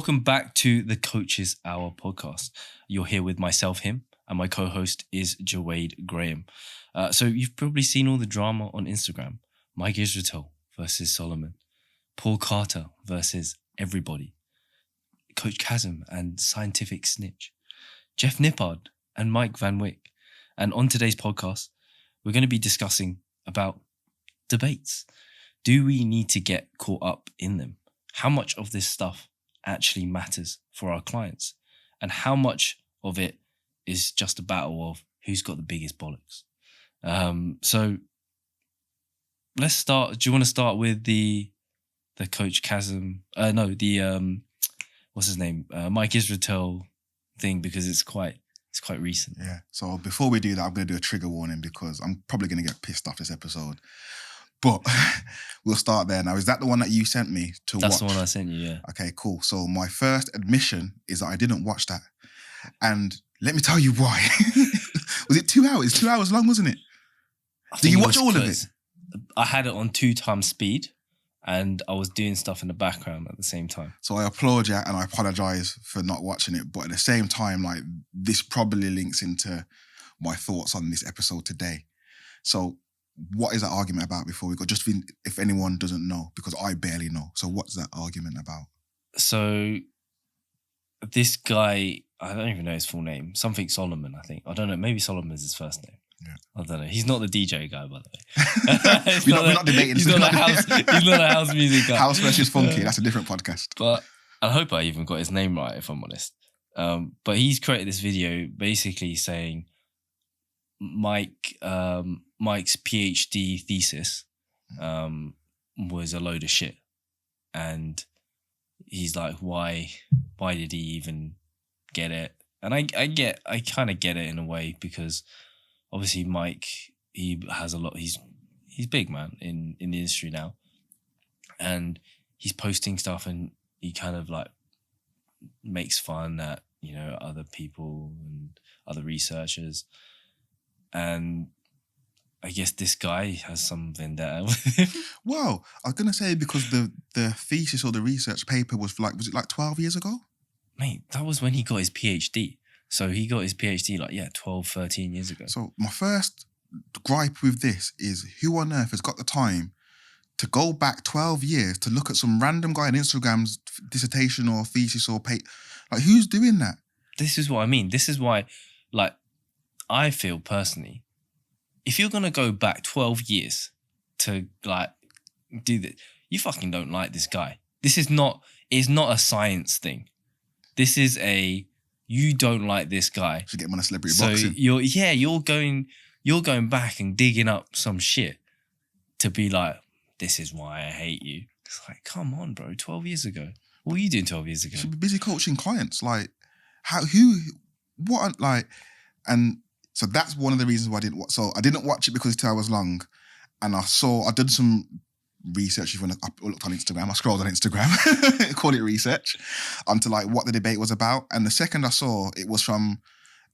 welcome back to the Coaches Hour podcast. You're here with myself, Hym, and my co-host is Jewade Graham. So you've probably seen all the drama on Instagram. Mike Israetel versus Solomon. Paul Carter versus everybody. Coach Kassem and Scientific Snitch. Jeff Nippard and Mike Van Wyck. And on today's podcast, we're going to be discussing about debates. Do we need to get caught up in them? How much of this stuff actually matters for our clients? And how much of it is just a battle of who's got the biggest bollocks? So let's start. Do you want to start with the Coach Kassem? What's his name? Mike Israetel thing, because it's quite recent. Yeah. So before we do that, I'm going to do a trigger warning because I'm probably going to get pissed off this episode. But we'll start there. Now, is that the one that you sent me to watch? That's the one I sent you, yeah. Okay, cool. So my first admission is that I didn't watch that. And let me tell you why. Was it 2 hours? 2 hours long, wasn't it? Did you watch all of it? I had it on 2x speed and I was doing stuff in the background at the same time. So I applaud you and I apologise for not watching it. But at the same time, like, this probably links into my thoughts on this episode today. So what is that argument about before we go? Just if anyone doesn't know, because I barely know. So what's that argument about? So this guy, I don't even know his full name. Something Solomon, I think. I don't know. Maybe Solomon is his first name. Yeah. I don't know. He's not the DJ guy, by the way. We're not debating. He's not a house music guy. House versus funky. That's a different podcast. But I hope I even got his name right, if I'm honest. But he's created this video basically saying Mike's PhD thesis was a load of shit. And he's like, why did he even get it? And I kind of get it in a way, because obviously Mike, he has a lot, he's big, man, in the industry now. And he's posting stuff and he kind of like makes fun at, you know, other people and other researchers. And I guess this guy has some vendetta with him. Well, I was going to say, because the thesis or the research paper was it like 12 years ago? Mate, that was when he got his PhD. So he got his PhD 12, 13 years ago. So my first gripe with this is, who on earth has got the time to go back 12 years to look at some random guy on Instagram's dissertation or thesis or paper? Like, who's doing that? This is what I mean. This is why, like, I feel personally, if you're going to go back 12 years to, like, do this, you fucking don't like this guy. It's not a science thing. This is you don't like this guy. Should get him on a celebrity boxing. You're going back and digging up some shit to be like, this is why I hate you. It's like, come on, bro. 12 years ago. What were you doing 12 years ago? You should be busy coaching clients. Like, and so that's one of the reasons why I didn't watch. So I didn't watch it because it's 2 hours long. And I did some research. When I looked on Instagram, I scrolled on Instagram, called it research, onto like what the debate was about. And the second I saw, it was from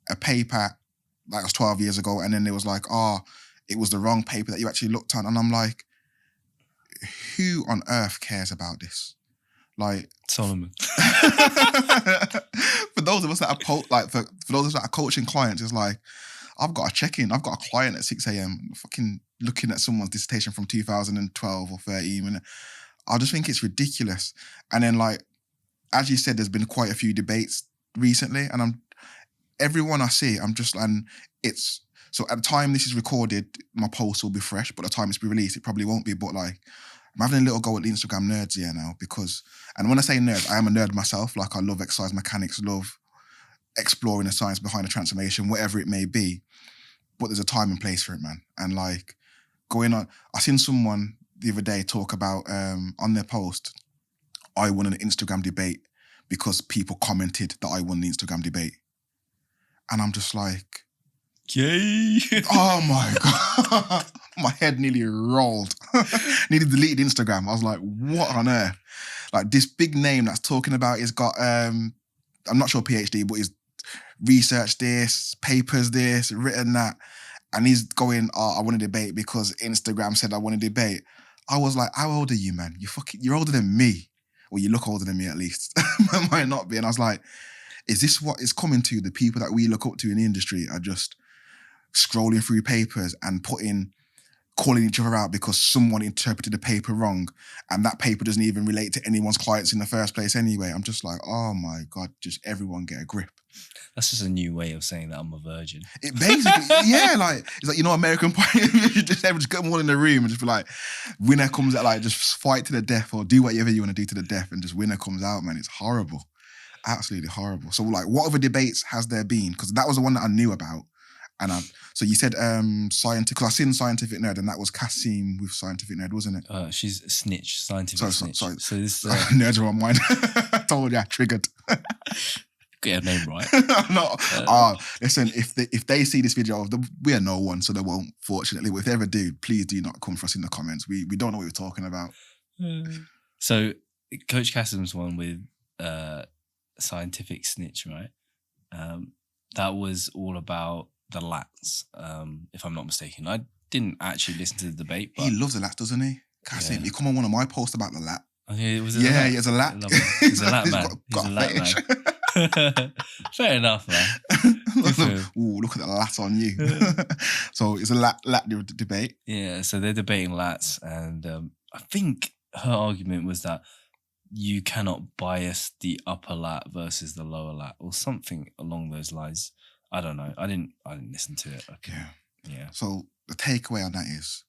a paper that was 12 years ago. And then it was like, it was the wrong paper that you actually looked at. And I'm like, who on earth cares about this? Like, Solomon. For those of us that are for those of us that are coaching clients, it's like, I've got a check-in. I've got a client at 6 a.m. fucking looking at someone's dissertation from 2012 or 13. And I just think it's ridiculous. And then, like, as you said, there's been quite a few debates recently. And everyone I see, I'm just, and it's, so at the time this is recorded, my post will be fresh, but at the time it's be released, it probably won't be. But like, I'm having a little go at the Instagram nerds here now, because, and when I say nerd, I am a nerd myself. Like, I love exercise mechanics, love exploring the science behind the transformation, whatever it may be. But there's a time and place for it, man. And like, going on, I seen someone the other day talk about, on their post, I won an Instagram debate because people commented that I won the Instagram debate. And I'm just like, yay. Oh my God. My head nearly rolled. Nearly deleted Instagram. I was like, what on earth? Like, this big name that's talking about, he's got, I'm not sure PhD, but he's researched this, papers this, written that. And he's going, I want to debate because Instagram said I want to debate. I was like, how old are you, man? You're older than me. or you look older than me at least. Might not be. And I was like, is this what it's coming to? The people that we look up to in the industry are just scrolling through papers and calling each other out because someone interpreted the paper wrong, and that paper doesn't even relate to anyone's clients in the first place anyway. I'm just like, oh my God, just everyone get a grip. That's just a new way of saying that I'm a virgin. It basically, yeah, like, it's like, American Pie, you just get them all in the room and just be like, winner comes out, like, just fight to the death or do whatever you want to do to the death, and just winner comes out, man. It's horrible. Absolutely horrible. So, like, what other debates has there been? Because that was the one that I knew about. And so you said scientific, because I seen Scientific Nerd, and that was Kassem with Scientific Nerd, wasn't it? She's Snitch, Scientific Snitch. Sorry. So this nerds are on mine. I told you, I triggered. Get her name right. Listen, if they see this video, we are no one, so they won't, fortunately. But if they ever do, please do not come for us in the comments. We don't know what we're talking about. So Coach Kassem's one with Scientific Snitch, right? That was all about the lats, if I'm not mistaken. I didn't actually listen to the debate. But he loves the lats, doesn't he? Kassem, he come on one of my posts about the lat. Oh, yeah, he has a lat. He's a lat man. He's a lat man. Fair enough, man. Ooh, look at the lat on you. So it's a lat debate. Yeah, so they're debating lats, and I think her argument was that you cannot bias the upper lat versus the lower lat, or something along those lines. I don't know. I didn't listen to it. Okay. Yeah. So the takeaway on that is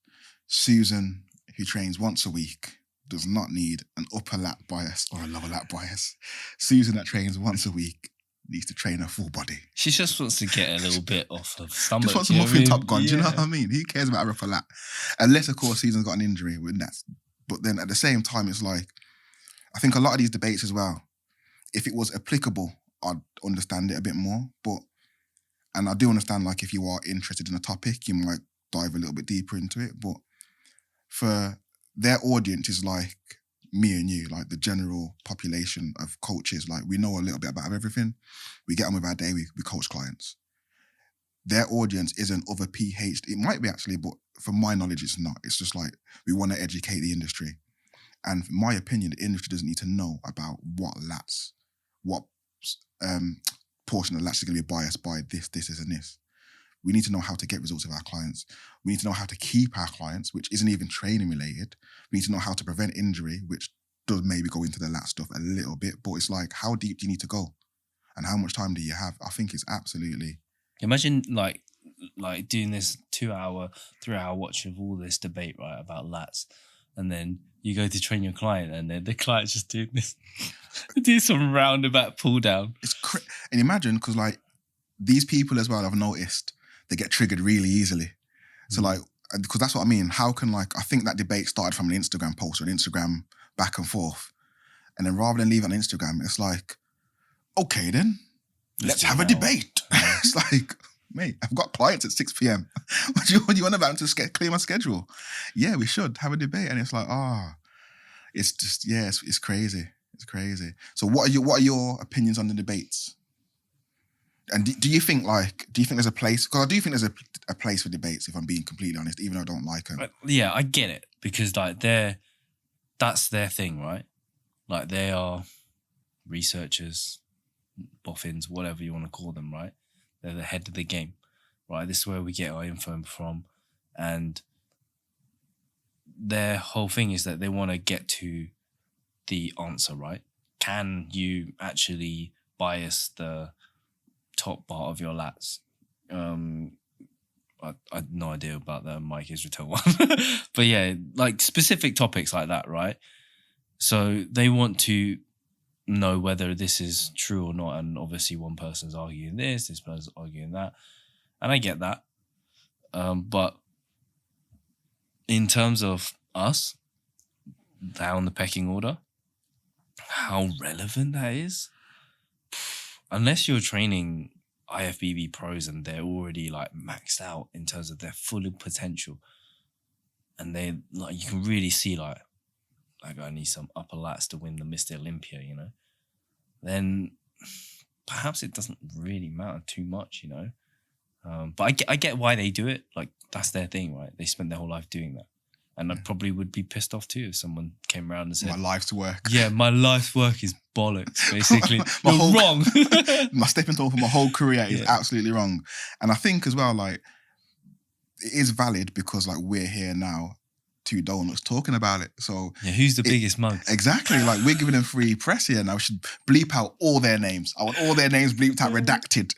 Susan, who trains once a week, does not need an upper lat bias or a lower lat bias. Susan that trains once a week needs to train her full body. She just wants to get a little bit off her stomach. Just wants a muffin top gone. Do you know what I mean? Who cares about her upper lat? Unless, of course, Susan's got an injury. But then at the same time, it's like, I think a lot of these debates as well, if it was applicable, I'd understand it a bit more. And I do understand, like, if you are interested in a topic, you might dive a little bit deeper into it. But for their audience is like me and you, like the general population of coaches. Like, we know a little bit about everything. We get on with our day, we coach clients. Their audience isn't other PhD. It might be actually, but from my knowledge, it's not. It's just like, we want to educate the industry. And in my opinion, the industry doesn't need to know about what lats, what portion of lats is going to be biased by this, and this. We need to know how to get results with our clients. We need to know how to keep our clients, which isn't even training related. We need to know how to prevent injury, which does maybe go into the lat stuff a little bit, but it's like, how deep do you need to go? And how much time do you have? I think it's absolutely... Imagine like doing this 2-hour, 3-hour watch of all this debate, right, about lats. And then you go to train your client, and then the client's just doing this, do some roundabout pull down. And imagine, because like these people as well, I've noticed, they get triggered really easily. So like, because that's what I mean. How can, like, I think that debate started from an Instagram post or an Instagram back and forth. And then rather than leave it on Instagram, it's like, okay then, let's have a debate. It's like, mate, I've got clients at 6 p.m. What do you want about to clear my schedule? Yeah, we should have a debate. And it's like, it's just, yeah, it's crazy. It's crazy. So what are your opinions on the debates? And do you think there's a place? Because I do think there's a place for debates, if I'm being completely honest, even though I don't like them. Yeah, I get it, because like that's their thing, right? Like, they are researchers, boffins, whatever you want to call them, right? They're the head of the game, right? This is where we get our info from. And their whole thing is that they want to get to the answer, right? Can you actually bias the top part of your lats? I had no idea about the Mike Israetel one. But yeah, like specific topics like that, right? So they want to know whether this is true or not. And obviously one person's arguing this person's arguing that. And I get that. But in terms of us, down the pecking order, how relevant that is, unless you're training IFBB pros and they're already like maxed out in terms of their full potential, and they like, you can really see like I need some upper lats to win the Mr. Olympia, you know, then perhaps it doesn't really matter too much, you know. But I get why they do it. Like, that's their thing, right? They spend their whole life doing that. And I probably would be pissed off too if someone came around and said, My life's work. Yeah, my life's work is bollocks, basically. My You're whole- wrong. My stepping stone for my whole career is absolutely wrong. And I think as well, like, it is valid because like we're here now, two donuts talking about it. So yeah, who's the biggest mug? Exactly. Like we're giving them free press here now. We should bleep out all their names. I want all their names bleeped out, redacted.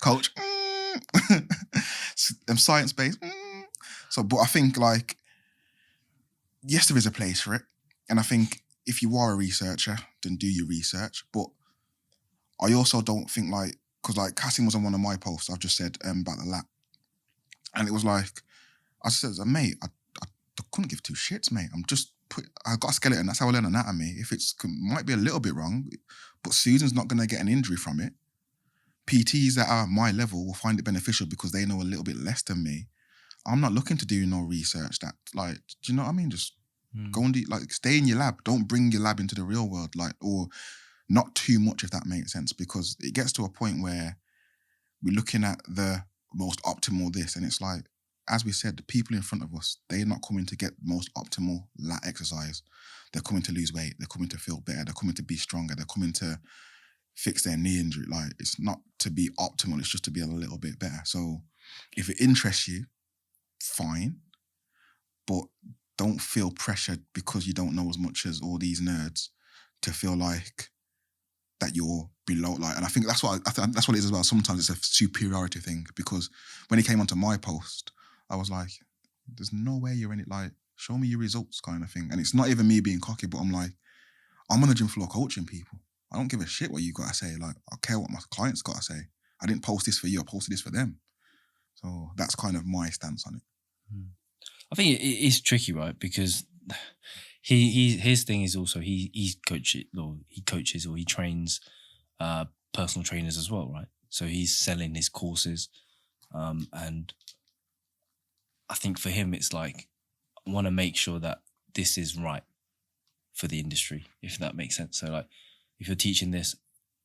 Coach. Science-based. So, but I think like, yes, there is a place for it. And I think if you are a researcher, then do your research. But I also don't think like, because like Kassem was on one of my posts, I've just said about the lap. And it was like, I said, mate, I couldn't give two shits, mate. I got a skeleton. That's how I learn anatomy. If might be a little bit wrong, but Susan's not going to get an injury from it. PTs that are my level will find it beneficial because they know a little bit less than me. I'm not looking to do no research that, like, do you know what I mean? Just go and stay in your lab. Don't bring your lab into the real world, like, or not too much, if that makes sense, because it gets to a point where we're looking at the most optimal this, and it's like, as we said, the people in front of us, they're not coming to get most optimal lat exercise. They're coming to lose weight. They're coming to feel better. They're coming to be stronger. They're coming to fix their knee injury. Like, it's not to be optimal. It's just to be a little bit better. So if it interests you, fine. But don't feel pressured because you don't know as much as all these nerds to feel like that you're below. Like, and I think that's what it is as well. Sometimes it's a superiority thing, because when it came onto my post, I was like, there's no way you're in it. Like, show me your results kind of thing. And it's not even me being cocky, but I'm like, I'm on the gym floor coaching people. I don't give a shit what you got to say. Like, I care what my clients got to say. I didn't post this for you. I posted this for them. So that's kind of my stance on it. I think it is tricky, right? Because his thing is also he coaches or he trains personal trainers as well, right? So he's selling his courses, and I think for him it's like, I want to make sure that this is right for the industry, if that makes sense. So like, if you're teaching this,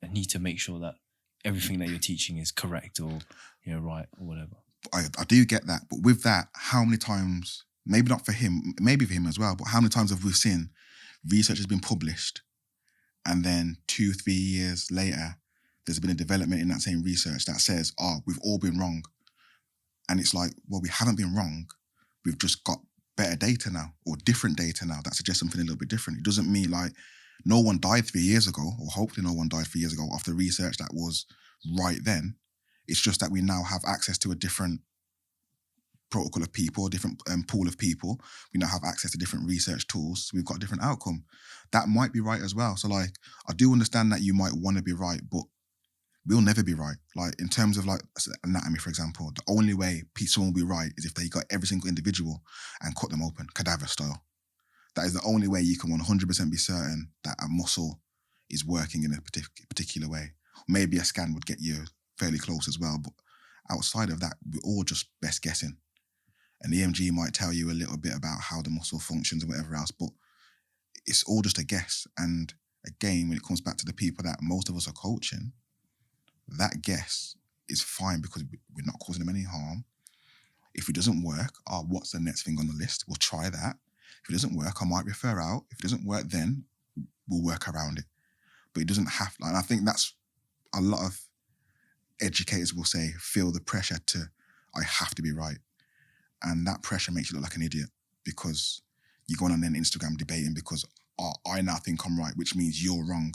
I need to make sure that everything that you're teaching is correct or right or whatever. I do get that, but with that, how many times, maybe not for him, maybe for him as well, but how many times have we seen research has been published and then 2-3 years later, there's been a development in that same research that says, we've all been wrong. And it's like, well, we haven't been wrong. We've just got better data now, or different data now that suggests something a little bit different. It doesn't mean like no one died 3 years ago, or hopefully no one died 3 years ago after research that was right then. It's just that we now have access to a different protocol of people, a different pool of people. We now have access to different research tools. So we've got a different outcome. That might be right as well. So like, I do understand that you might want to be right, but we'll never be right. Like, in terms of like anatomy, for example, the only way someone will be right is if they got every single individual and cut them open, cadaver style. That is the only way you can 100% be certain that a muscle is working in a particular way. Maybe a scan would get you fairly close as well, but outside of that, we're all just best guessing. An EMG might tell you a little bit about how the muscle functions and whatever else, but it's all just a guess. And again, when it comes back to the people that most of us are coaching, that guess is fine because we're not causing them any harm. If it doesn't work, what's the next thing on the list? We'll try that. If it doesn't work, I might refer out. If it doesn't work, then we'll work around it. But it doesn't have, and I think that's a lot of educators will say, feel the pressure to, I have to be right. And that pressure makes you look like an idiot because you're going on then Instagram debating because I now think I'm right, which means you're wrong.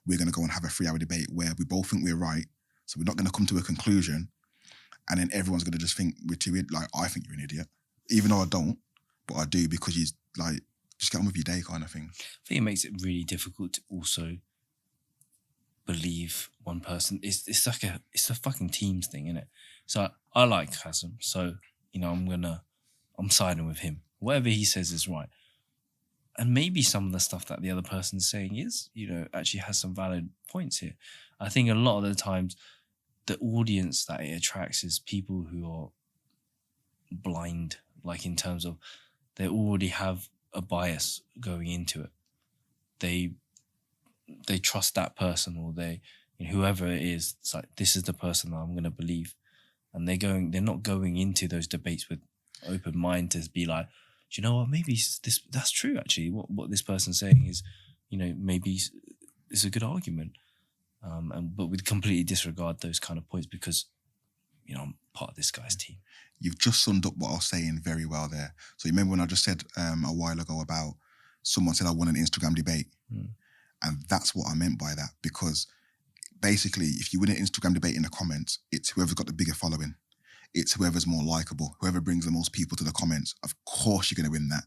We're going to go and have a 3-hour debate where we both think we're right. So we're not going to come to a conclusion. And then everyone's going to just think we're too, like, I think you're an idiot. Even though I don't, but I do because you like, just get on with your day kind of thing. I think it makes it really difficult to also believe one person. It's a fucking teams thing, isn't it? So I like Kassem. So, I'm siding with him. Whatever he says is right. And maybe some of the stuff that the other person's saying is, actually has some valid points here. I think a lot of the times the audience that it attracts is people who are blind, like in terms of they already have a bias going into it. They trust that person, or whoever it is, it's like, this is the person that I'm going to believe. And they're not going into those debates with open mind to be like, do you know what? Maybe that's true. Actually, what this person's saying is, maybe it's a good argument. But we'd completely disregard those kind of points because, I'm part of this guy's team. You've just summed up what I was saying very well there. So you remember when I just said a while ago about someone said I won an Instagram debate? And that's what I meant by that, because basically if you win an Instagram debate in the comments, it's whoever's got the bigger following. It's whoever's more likable, whoever brings the most people to the comments. Of course you're going to win that.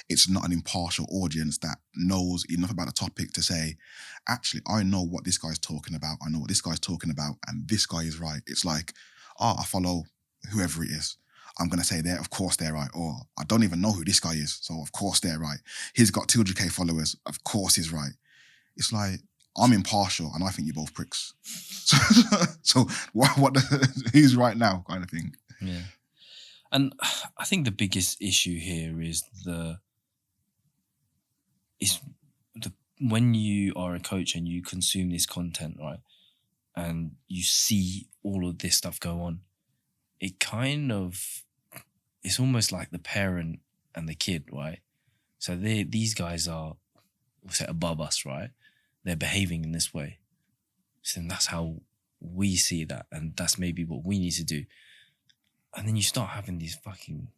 It's not an impartial audience that knows enough about the topic to say, actually, I know what this guy's talking about. I know what this guy's talking about. And this guy is right. It's like, I follow whoever it is. I'm going to say of course they're right. Or I don't even know who this guy is. So of course they're right. He's got 200k followers. Of course he's right. It's like, I'm impartial and I think you're both pricks. So who's right now kind of thing. Yeah. And I think the biggest issue here is when you are a coach and you consume this content, right, and you see all of this stuff go on, it's almost like the parent and the kid, right? So these guys are, we'll say, above us, right? They're behaving in this way. So then that's how we see that. And that's maybe what we need to do. And then you start having these fucking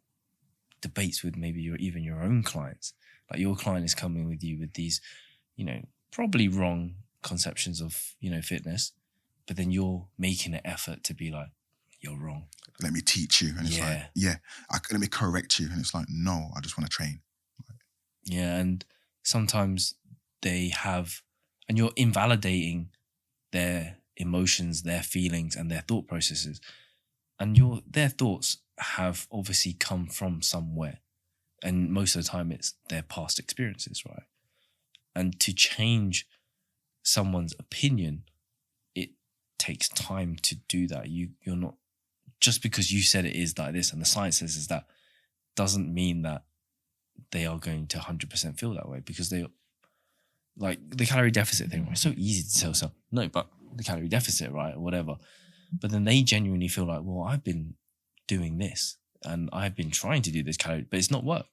debates with maybe even your own clients. Like your client is coming with you with these, probably wrong conceptions of, fitness. But then you're making an effort to be like, you're wrong. Let me teach you. And it's let me correct you. And it's like, no, I just want to train. Yeah. And sometimes they have, and you're invalidating their emotions, their feelings, and their thought processes. And their thoughts have obviously come from somewhere. And most of the time it's their past experiences, right? And to change someone's opinion, it takes time to do that. You're not, just because you said it is like this and the science says is that, doesn't mean that they are going to 100% feel that way, because they, like the calorie deficit thing, right? It's so easy to tell someone, no, but the calorie deficit, right? Or whatever. But then they genuinely feel like, well, I've been doing this and I've been trying to do this calorie, but it's not worked.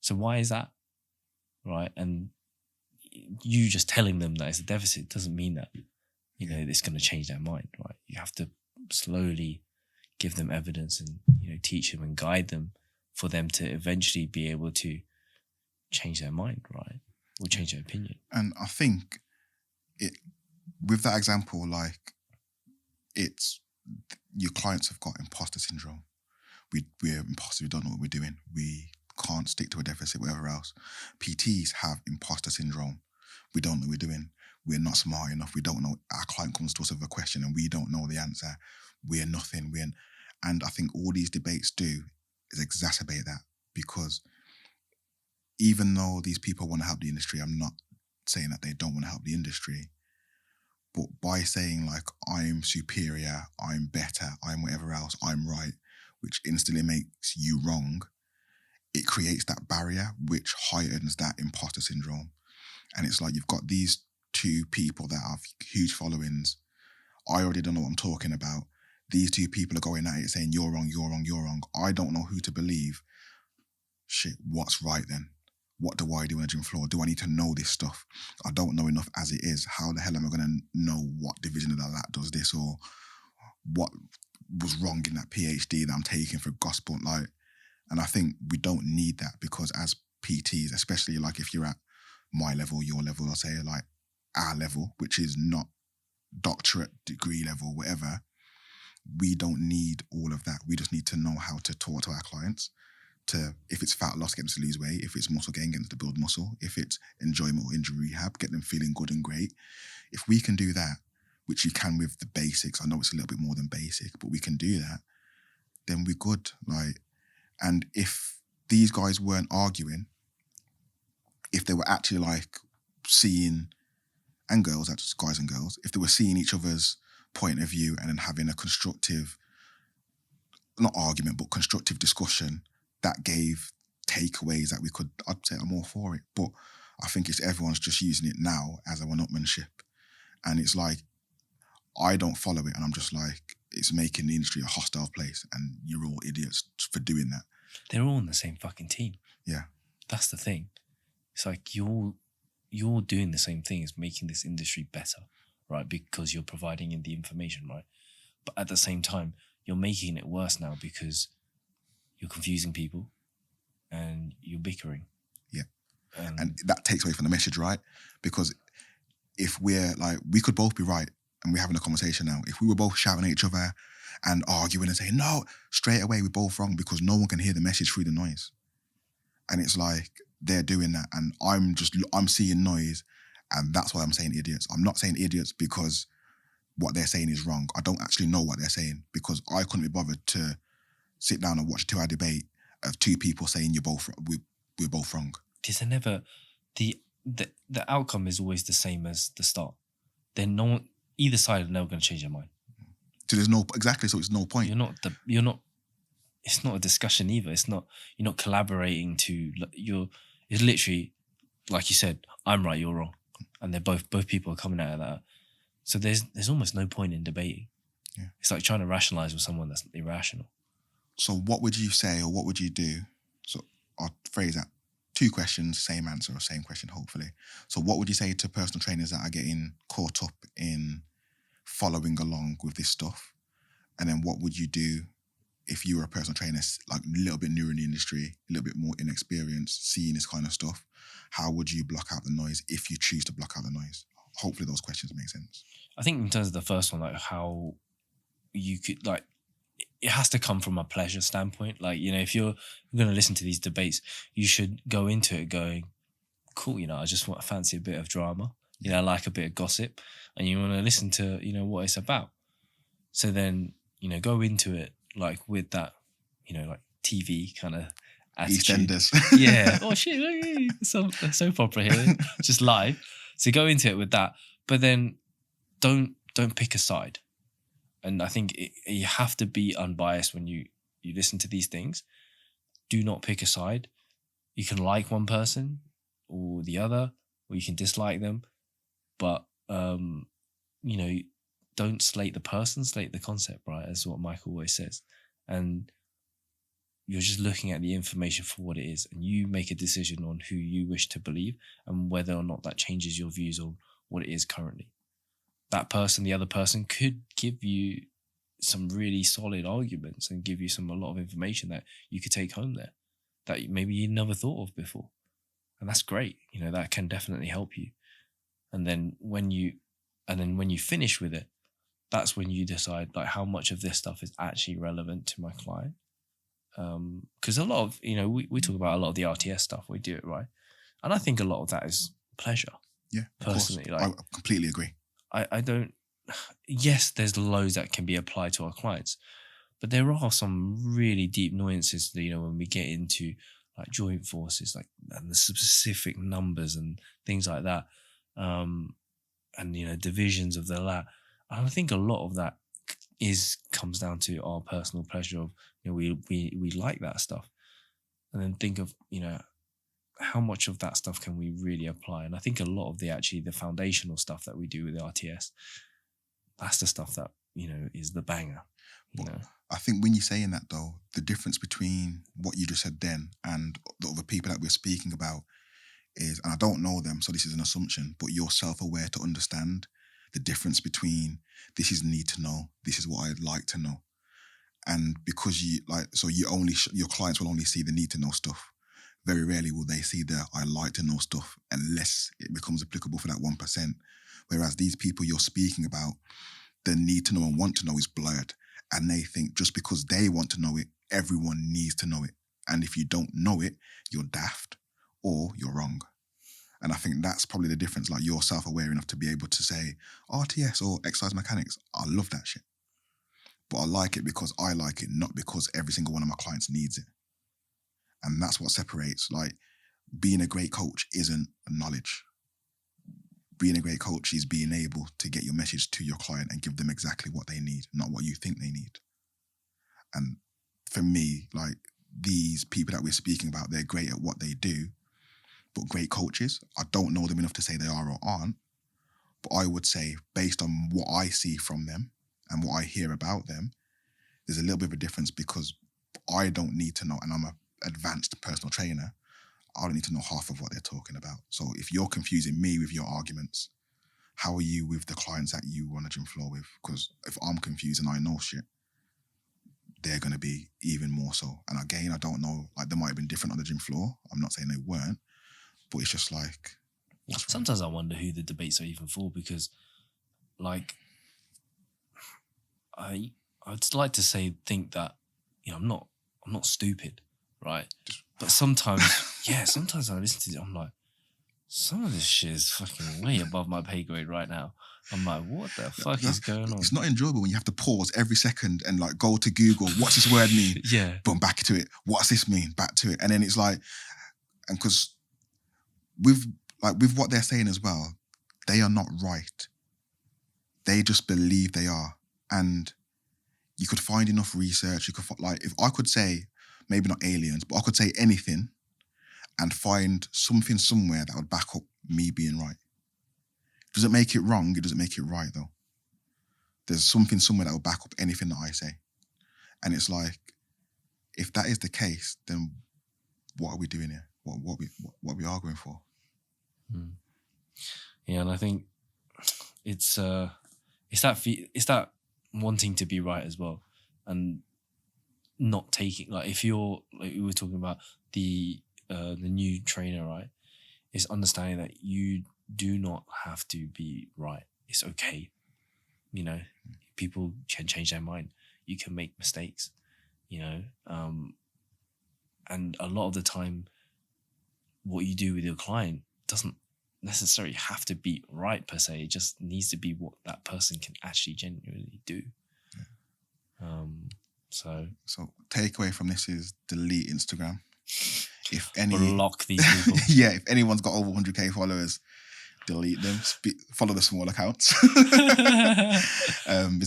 So why is that? Right? And you just telling them that it's a deficit doesn't mean that, it's going to change their mind, right? You have to slowly give them evidence and, teach them and guide them for them to eventually be able to change their mind, right? Or change their opinion. And I think with that example, like, it's your clients have got imposter syndrome. We're imposters. We don't know what we're doing. We can't stick to a deficit, whatever else. PTs have imposter syndrome. We don't know what we're doing. We're not smart enough. We don't know. Our client comes to us with a question and we don't know the answer. We're nothing. And I think all these debates do is exacerbate that, because even though these people want to help the industry, I'm not saying that they don't want to help the industry. But by saying like, I'm superior, I'm better, I'm whatever else, I'm right, which instantly makes you wrong, it creates that barrier which heightens that imposter syndrome. And it's like, you've got these two people that have huge followings. I already don't know what I'm talking about. These two people are going at it saying, you're wrong, you're wrong, you're wrong. I don't know who to believe. Shit, what's right then? What do I do on the gym floor? Do I need to know this stuff? I don't know enough as it is. How the hell am I going to know what division of the lat does this, or what was wrong in that PhD that I'm taking for gospel? Like, and I think we don't need that, because as PTs, especially like if you're at my level, your level, I'll say like our level, which is not doctorate degree level, whatever, we don't need all of that. We just need to know how to talk to our clients. If it's fat loss, get them to lose weight. If it's muscle gain, get them to build muscle. If it's enjoyment or injury rehab, get them feeling good and great. If we can do that, which you can with the basics, I know it's a little bit more than basic, but we can do that, then we're good. Like, and if these guys weren't arguing, if they were actually like seeing, and girls, that's guys and girls, if they were seeing each other's point of view and then having a constructive, not argument, but constructive discussion that gave takeaways that we could, I'd say I'm all for it. But I think it's everyone's just using it now as a one-upmanship. And it's like, I don't follow it, and I'm just like, it's making the industry a hostile place, and you're all idiots for doing that. They're all on the same fucking team. Yeah. That's the thing. It's like you're doing the same thing as making this industry better, right? Because you're providing in the information, right? But at the same time, you're making it worse now because you're confusing people and you're bickering. Yeah. And that takes away from the message, right? Because if we're like, we could both be right and we're having a conversation now. If we were both shouting at each other and arguing and saying, no, straight away we're both wrong because no one can hear the message through the noise. And it's like, they're doing that and I'm seeing noise and that's why I'm saying idiots. I'm not saying idiots because what they're saying is wrong. I don't actually know what they're saying because I couldn't be bothered to sit down and watch a 2-hour debate of two people saying we're both wrong. Because they're never, the outcome is always the same as the start. Either side are never going to change their mind. So there's no, exactly, so it's no point. It's not a discussion either. You're not collaborating it's literally, like you said, I'm right, you're wrong. And they're both people are coming out of that. So there's almost no point in debating. Yeah. It's like trying to rationalize with someone that's irrational. So what would you say or what would you do? So I'll phrase that. 2 questions, same answer or same question, hopefully. So what would you say to personal trainers that are getting caught up in following along with this stuff? And then what would you do if you were a personal trainer, like a little bit newer in the industry, a little bit more inexperienced, seeing this kind of stuff? How would you block out the noise if you choose to block out the noise? Hopefully those questions make sense. I think in terms of the first one, like how you could, like, it has to come from a pleasure standpoint. Like, if you're going to listen to these debates, you should go into it going, cool, I just fancy a bit of drama. I like a bit of gossip and you want to listen to, what it's about. So then, go into it like with that, like TV kind of attitude. EastEnders. Yeah. Oh shit, soap opera here, just live. So go into it with that, but then don't pick a side. And I think you have to be unbiased when you listen to these things. Do not pick a side. You can like one person or the other, or you can dislike them, but don't slate the person, slate the concept, right? That's what Mike always says. And you're just looking at the information for what it is, and you make a decision on who you wish to believe and whether or not that changes your views on what it is currently. That person, the other person, could give you some really solid arguments and give you a lot of information that you could take home there that maybe you never thought of before. And that's great. That can definitely help you. And then when you finish with it, that's when you decide like how much of this stuff is actually relevant to my client. Because a lot of, we talk about a lot of the RTS stuff, we do it right. And I think a lot of that is pleasure. Yeah, personally. I completely agree. I don't, yes, there's loads that can be applied to our clients, but there are some really deep nuances, when we get into like joint forces, like, and the specific numbers and things like that. And, divisions of the lat. And I think a lot of that comes down to our personal pleasure of, we like that stuff. And then think of, how much of that stuff can we really apply? And I think a lot of the foundational stuff that we do with the RTS, that's the stuff that, is the banger. I think when you're saying that though, the difference between what you just said then and the other people that we're speaking about is, and I don't know them, so this is an assumption, but you're self-aware to understand the difference between this is need to know, this is what I'd like to know. And because your clients will only see the need to know stuff. Very rarely will they see the I like to know stuff unless it becomes applicable for that 1%. Whereas these people you're speaking about, the need to know and want to know is blurred. And they think just because they want to know it, everyone needs to know it. And if you don't know it, you're daft or you're wrong. And I think that's probably the difference. Like, you're self-aware enough to be able to say RTS or exercise mechanics, I love that shit. But I like it because I like it, not because every single one of my clients needs it. And that's what separates. Like, being a great coach isn't knowledge. Being a great coach is being able to get your message to your client and give them exactly what they need, not what you think they need. And for me, like, these people that we're speaking about, they're great at what they do, but great coaches, I don't know them enough to say they are or aren't, but I would say based on what I see from them and what I hear about them, there's a little bit of a difference because I don't need to know, and I'm an advanced personal trainer, I don't need to know half of what they're talking about. So if you're confusing me with your arguments, how are you with the clients that you run a gym floor with? Because if I'm confused and I know shit, they're going to be even more so. And again, I don't know, like they might have been different on the gym floor. I'm not saying they weren't, but it's just like, sometimes I wonder who the debates are even for, because like I'd like to think that, you know, I'm not stupid, right? But sometimes, sometimes I listen to it, I'm like, some of this shit is fucking way above my pay grade right now. I'm like, what the fuck is going on? It's not enjoyable when you have to pause every second and like go to Google, what's this word mean? Yeah. Boom, back to it. What's this mean? Back to it. And then it's like, and because with what they're saying as well, they are not right. They just believe they are. And you could find enough research. You could like, if I could say, maybe not aliens, but I could say anything and find something somewhere that would back up me being right. Does it make it wrong? It doesn't make it right though. There's something somewhere that will back up anything that I say. And it's like, if that is the case, then what are we doing here? What are we arguing for? Yeah, and I think it's that wanting to be right as well, and not taking, like, if you're, like we were talking about the new trainer, right? Is understanding that you do not have to be right. It's okay. You know, people can change their mind. You can make mistakes, you know, and a lot of the time, what you do with your client doesn't necessarily have to be right per se. It just needs to be what that person can actually genuinely do. Yeah. So takeaway from this is delete Instagram. If any, block these people. Yeah, if anyone's got over 100k followers, delete them. Follow the small accounts. Is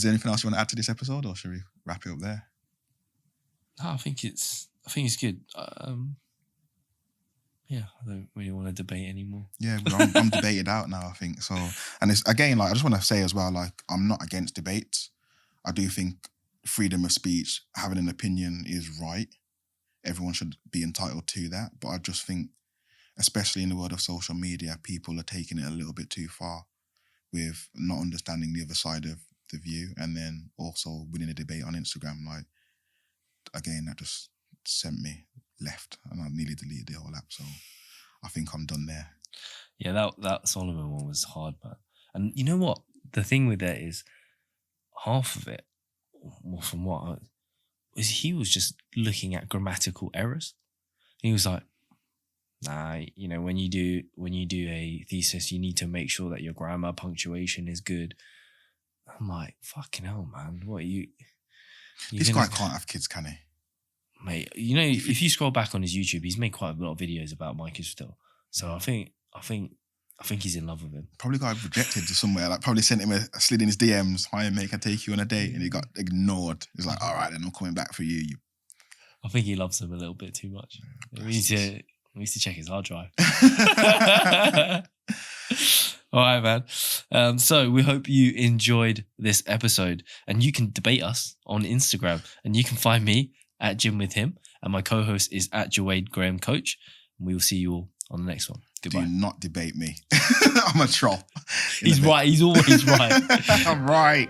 there anything else you want to add to this episode, or should we wrap it up there? No, I think it's good. Yeah, I don't really want to debate anymore. Yeah, I'm debated out now, I think. So, and it's, again, like, I just want to say as well, like, I'm not against debates. I do think freedom of speech, having an opinion is right. Everyone should be entitled to that. But I just think, especially in the world of social media, people are taking it a little bit too far with not understanding the other side of the view, and then also winning a debate on Instagram. Like, again, that just sent me left, and I nearly deleted the whole app. So I think I'm done there. Yeah, that Solomon one was hard, man. And you know what? The thing with that is, half of it, well, from what is, he was just looking at grammatical errors. He was like, nah, you know, when you do a thesis, you need to make sure that your grammar, punctuation is good. I'm like, fucking hell, man. What are you This guy can't have kids, can he? Mate, you know, if you scroll back on his YouTube, he's made quite a lot of videos about Mike Israetel. So I think he's in love with him. Probably got rejected to somewhere. Like, probably sent him a slid in his DMs. Hi, mate, can I take you on a date? And he got ignored. He's like, all right, then I'm coming back for you. I think he loves him a little bit too much. We need to check his hard drive. All right, man. So we hope you enjoyed this episode, and you can debate us on Instagram, and you can find me at Gym with Him, and my co-host is at Jewade Graham Coach. And we will see you all on the next one. Goodbye. Do not debate me. I'm a troll. He's right. He's always right. I'm right.